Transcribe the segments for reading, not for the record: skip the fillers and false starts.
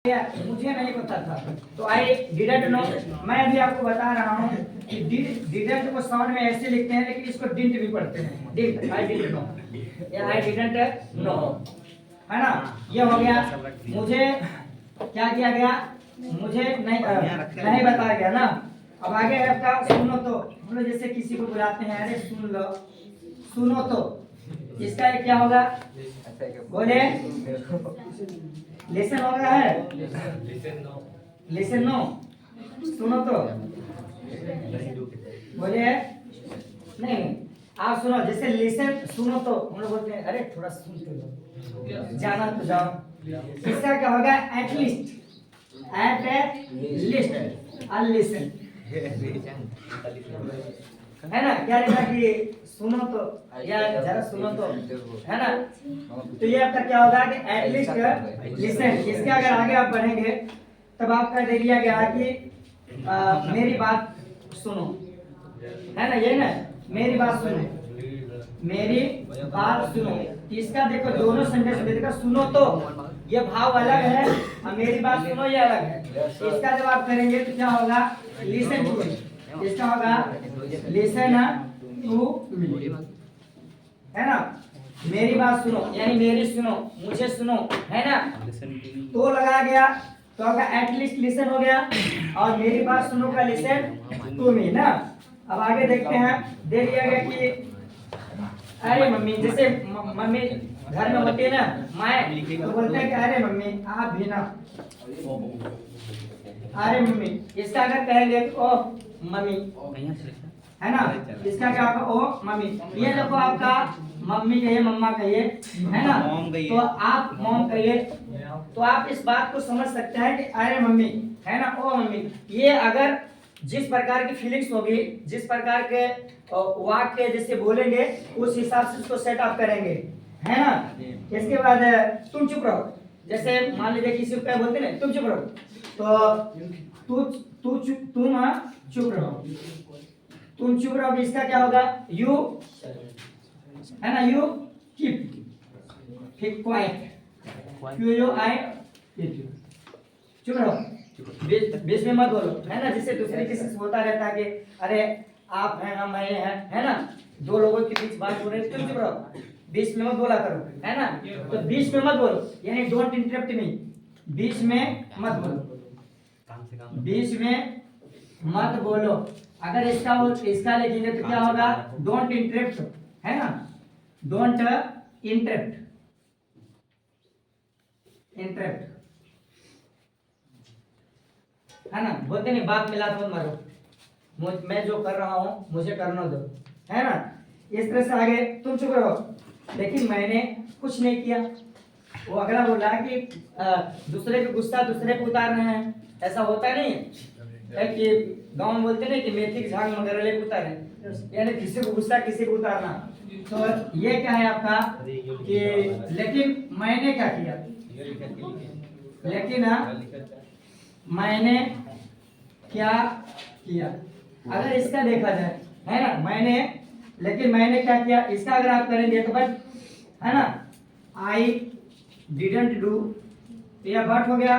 मुझे नहीं पता था, तो आई डिडंट नो। मैं अभी आपको बता रहा हूँ कि डिडंट को साउंड में ऐसे लिखते हैं, लेकिन इसको डिंट भी पढ़ते हैं। डिंट, आई डिडंट नो, या आई डिडंट नो, है ना। ये हो गया। मुझे क्या किया गया, मुझे नहीं बताया गया ना। अब आगे है आपका सुनो तो। हम लोग जैसे किसी को बुलाते हैं, अरे सुन लो, सुनो तो, इसका क्या होगा, बोले लेसन हो रहा है, लिसन नो, सुनो तो, बोले नहीं, आप सुनो। जैसे लिसन सुनो तो हम लोग बोलते हैं अरे थोड़ा सुन तो लो, जाना तो जाओ। इसका क्या होगा, at least, at least, a listen, है ना। क्या लिखा कि सुनो तो, या जरा सुनो तो, है ना। तो ये आपका क्या होगा कि एटलीस्ट लिसन। इसके अगर आगे आप बढ़ेंगे तब आपका दे दिया गया कि मेरी बात सुनो, है ना। ये ना, मेरी बात सुनो, मेरी बात सुनो। इसका देखो दोनों सेंटेंस में देखो, सुनो तो ये भाव अलग है और मेरी बात सुनो ये अलग है। इसका जब आप करेंगे तो क्या होगा, लिसन टू मी। इसका होगा लिसन टू मी, है ना। मेरी बात सुनो यानी मेरी सुनो, मुझे सुनो, है ना। तो लगा गया तो आपका एटलीस्ट लिसन हो गया, और मेरी बात सुनो का लिसन टू मी ना। अब आगे देखते हैं, दे दिया गया कि अरे मम्मी, जैसे मम्मी घर में होती है ना, माए तो बोलते हैं कि अरे मम्मी आप भी ना, अरे मम्मी। इसका अगर कहेंगे तो ओ मम्मी, है ना। इसका क्या होगा, ओ मम्मी। ये देखो आपका मम्मी कहिए, मम्मा कहिए, है ना, तो आप मॉम कहिए। तो आप इस बात को समझ सकते हैं कि अरे मम्मी, है ना, ओ मम्मी। ये अगर जिस प्रकार की फीलिंग्स होगी, जिस प्रकार के वाक्य जैसे बोलेंगे, उस हिसाब से उसको सेट अप करेंगे, है ना। इसके बाद तुम चुप रहो। जैसे मान लीजिए किसी को बोलते ना तुम चुप रहो, तो तुम चुप रहो, तुम चुप रहो। इसका क्या होगा, यू, है ना, यू कीप क्वाइट, यू आई चुप रहो, बीच में मत बोलो, है ना। जिससे दूसरे किसी से होता रहता है कि अरे आप हैं हम मैं है ना, दो लोगों के बीच बात हो रही है, तुम चुप रहो, बीच में मत बोला करो, है ना। तो बीच में मत बोलो यानी डोंट इंटरप्ट मी, बीच में मत बोलो, बीच में मत बोलो। अगर इसका लिखेंगे तो क्या होगा, डोंट इंटरप्ट, है ना, डोंट इंटरप्ट, इंटरप्ट, है ना। बोलते नहीं बात मिला मत मारो, मैं जो कर रहा हूं मुझे करना दो, है ना। इस तरह से आगे तुम चुप रहो, लेकिन मैंने कुछ नहीं किया। वो अगला बोल रहा है कि दूसरे पे गुस्सा दूसरे पे उतार रहे हैं, ऐसा होता नहीं है कि गांव में बोलते नहीं कि मेथी की झांग मगर ले उतारे, यानी किसी को गुस्सा किसी को उतारना। तो ये क्या है आपका कि लेकिन मैंने क्या किया, लेकिन मैंने क्या किया। अगर इसका देखा जाए, है ना, मैंने, लेकिन मैंने क्या किया, इसका अगर आप करेंगे तो बट, है ना, आई डिडंट डू, यह बट हो गया।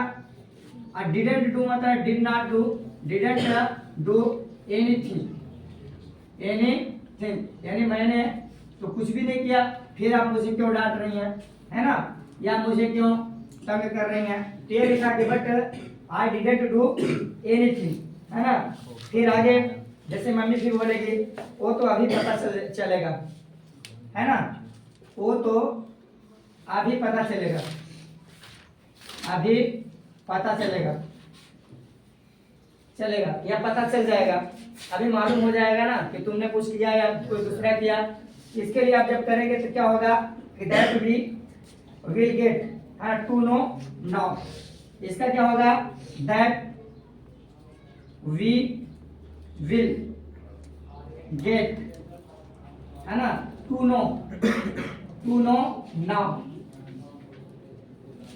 और डिडंट डू मतलब did not do, didn't do anything, anything यानी मैंने तो कुछ भी नहीं किया, फिर आप मुझे क्यों डांट रही हैं, है ना, या मुझे क्यों तंग कर रही हैं। तो ये लिखा कि but I didn't do anything, है ना। फिर आगे जैसे मम्मी फिर बोलेगी वो तो अभी पता चलेगा, है ना, वो तो अभी पता चलेगा, अभी पता चलेगा, चलेगा या पता चल जाएगा, अभी मालूम हो जाएगा ना कि तुमने कुछ किया या कोई दूसरा किया। इसके लिए आप जब करेंगे तो क्या होगा, that we will get to know now. इसका क्या होगा, दैट वी विल गेट, है ना, टू नो नाउ।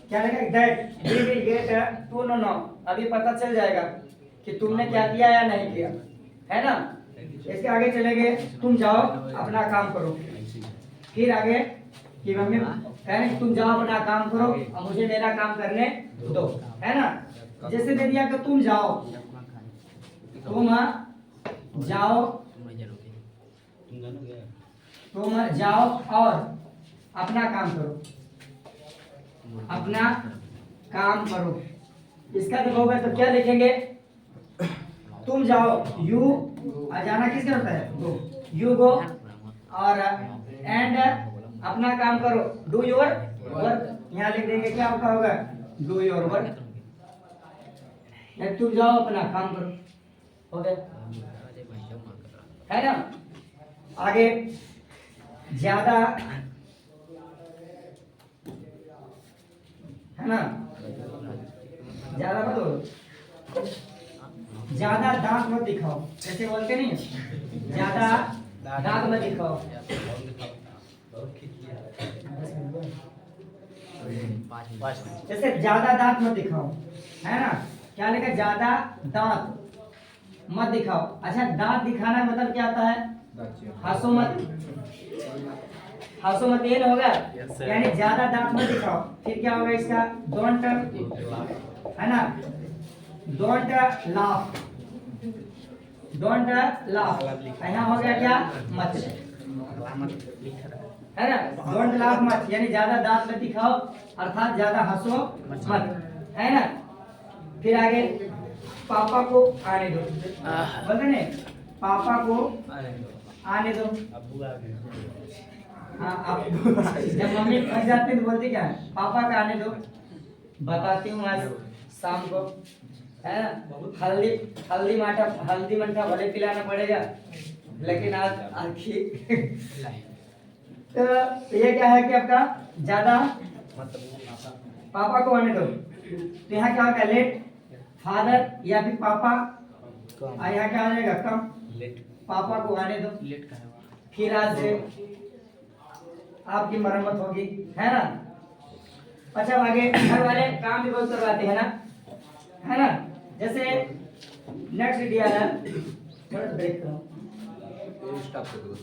क्या लगेगा, that we will get to know now, अभी पता चल जाएगा कि तुमने क्या किया या नहीं किया, है ना। इसके आगे चलेंगे, तुम जाओ अपना काम करो। फिर आगे कि मम्मी कह रहे तुम जाओ अपना काम करो और मुझे मेरा काम करने दो, है ना। जैसे दे दिया कि तुम जाओ, तुम जाओ, तुम जाओ और अपना काम करो, अपना काम करो। इसका जब होगा तो क्या लिखेंगे, तुम जाओ, यू जाना किसके होता है, गो, यू गो, और एंड अपना काम करो, डू योर वर्क। यहाँ लिख देंगे क्या आपका होगा, डू योर वर्क। तुम जाओ अपना काम करो, हो गया, है ना। आगे ज्यादा, है ना, ज्यादा मत बोलो, ज्यादा दांत मत दिखाओ, जैसे बोलते नहीं ज्यादा दांत मत दिखाओ। जैसे ज्यादा दांत मत दिखाओ, है ना, क्या लिखा, ज्यादा दांत मत दिखाओ। अच्छा, दांत दिखाना मतलब क्या होता है, हंसो मत, हंसो मत, ये होगा, यानी ज्यादा दांत मत दिखाओ। फिर क्या होगा इसका, डोंट, है ना, डोंट लाफ, डोंट लाफ, यहाँ हो गया क्या, मत, है ना, डोंट लाफ मत, यानी ज्यादा दांत मत दिखाओ, अर्थात ज्यादा हंसो मत, है ना। फिर आगे पापा को आने दो, बोलते नहीं, पापा को आने दो। हाँ, आप जब मम्मी फंस जाती है तो बोलती क्या है, पापा का आने दो, बताती हूँ आज शाम को, है ना। हल्दी हल्दी माठा, हल्दी मट्ठा भले पिलाना पड़ेगा, लेकिन आज आखिर तो ये क्या है कि आपका ज्यादा पापा को आने दो, तो यहाँ क्या होगा, लेट फादर या फिर पापा, और यहाँ क्या आ जाएगा, कम, पापा को आने दो। फिर आज से आपकी मरम्मत होगी, है ना। अच्छा, आगे घर वाले काम भी बहुत करवाते हैं ना, है ना। जैसे नेक्स्ट दिया है, थोड़ा ब्रेक करो।